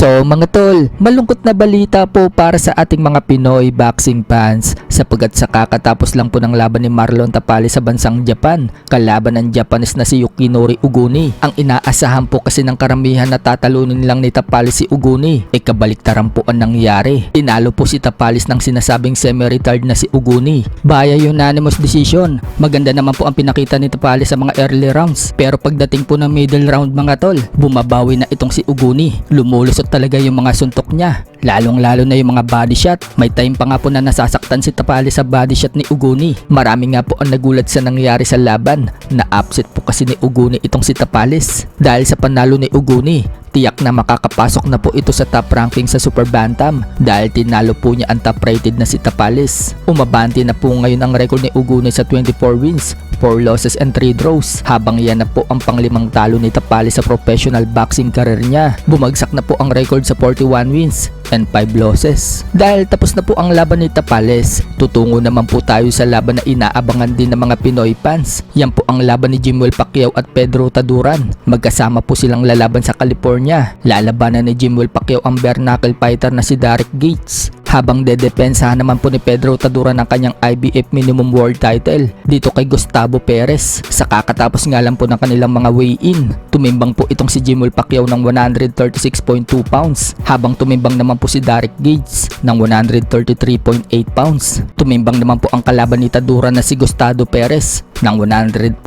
So mga tol, malungkot na balita po para sa ating mga Pinoy boxing fans sapagkat sa kakatapos lang po ng laban ni Marlon Tapales sa bansang Japan, kalaban ng Japanese na si Yukinori Uguni. Ang inaasahan po kasi ng karamihan na tatalunin lang ni Tapales si Uguni, kabaliktaran po ang nangyari. Tinalo po si Tapales ng sinasabing semi-retired na si Uguni via unanimous decision. Maganda naman po ang pinakita ni Tapales sa mga early rounds, pero pagdating po ng middle round mga tol, bumabawi na itong si Uguni. Lumulusot talaga yung mga suntok niya, lalong-lalo na yung mga body shot. May time pa nga po na nasasaktan si Tapales sa body shot ni Uguni. Marami nga po ang nagulat sa nangyari sa laban, na upset po kasi ni Uguni itong si Tapales. Dahil sa panalo ni Uguni, tiyak na makakapasok na po ito sa top ranking sa Super Bantam dahil tinalo po niya ang top rated na si Tapales. Umabanti na po ngayon ang record ni Uguni sa 24 wins, 4 losses and 3 draws, habang yan na po ang panglimang talo ni Tapales sa professional boxing career niya. Bumagsak na po ang record sa 41 wins and 5 losses. Dahil tapos na po ang laban ni Tapales, tutungo naman po tayo sa laban na inaabangan din ng mga Pinoy fans. Yan po ang laban ni Jimwell Pacquiao at Pedro Taduran. Magkasama po silang lalaban sa California. Lalabanan ni Jimwell Pacquiao ang bare knuckle fighter na si Derek Gates, habang dedepensahan naman po ni Pedro Taduran ang kanyang IBF minimum world title dito kay Gustavo Perez. Sa kakatapos nga lang po ng kanilang mga weigh-in, tumimbang po itong si Jimwell Pacquiao ng 136.2 pounds, habang tumimbang naman po si Derek Gates ng 133.8 pounds. Tumimbang naman po ang kalaban ni Taduran na si Gustavo Perez ng 104.2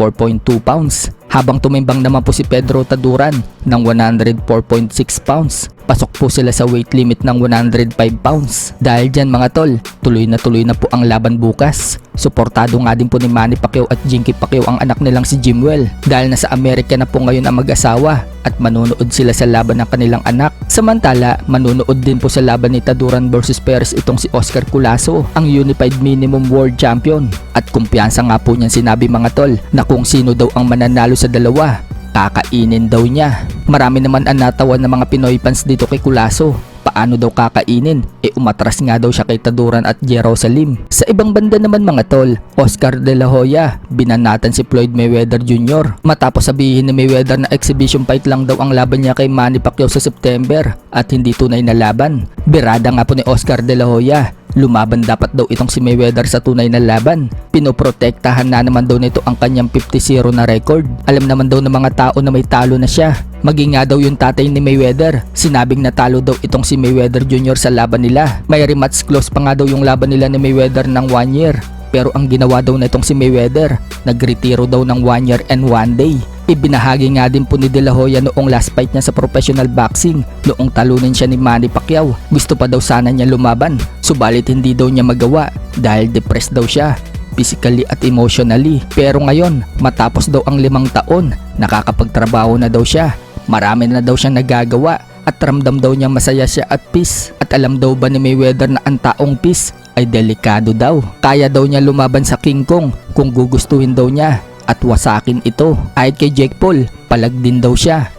pounds, habang tumimbang naman po si Pedro Taduran ng 104.6 pounds. Pasok po sila sa weight limit ng 105 pounds. Dahil dyan mga tol, tuloy na po ang laban bukas. Suportado nga din po ni Manny Pacquiao at Jinky Pacquiao ang anak nilang si Jimwell, dahil nasa Amerika na po ngayon ang mag-asawa at manunood sila sa laban ng kanilang anak. Samantala, manunood din po sa laban ni Taduran versus Perez itong si Oscar Culaso, ang Unified Minimum World Champion. At kumpiyansa nga po niyan sinabi mga tol na kung sino daw ang mananalo sa dalawa, kakainin daw niya. Marami naman ang natawan ng mga Pinoy fans dito kay Culaso. Paano daw kakainin? Umatras nga daw siya kay Taduran at Jerusalem. Sa ibang banda naman mga tol, Oscar De La Hoya, binanatan si Floyd Mayweather Jr. matapos sabihin ni Mayweather na exhibition fight lang daw ang laban niya kay Manny Pacquiao sa September at hindi tunay na laban. Birada nga po ni Oscar De La Hoya, lumaban dapat daw itong si Mayweather sa tunay na laban. Pinoprotektahan na naman daw nito ang kanyang 50-0 na record. Alam naman daw ng mga tao na may talo na siya. Maging nga daw yung tatay ni Mayweather, sinabing natalo daw itong si Mayweather Jr. sa laban nila. May rematch clause pa nga daw yung laban nila ni Mayweather ng 1 year. Pero ang ginawa daw na itong si Mayweather, nagretiro daw ng 1 year and 1 day. Ibinahagi nga din po ni De La Hoya noong last fight niya sa professional boxing, noong talunin siya ni Manny Pacquiao. Gusto pa daw sana niya lumaban, subalit hindi daw niya magawa dahil depressed daw siya, physically at emotionally. Pero ngayon, matapos daw ang 5 taon, nakakapagtrabaho na daw siya. Marami na daw siyang nagagawa at ramdam daw niya masaya siya at peace. At alam daw ba ni Mayweather na ang taong peace ay delikado daw. Kaya daw niya lumaban sa King Kong kung gugustuhin daw niya at wasakin ito. Ayon kay Jake Paul, palag din daw siya.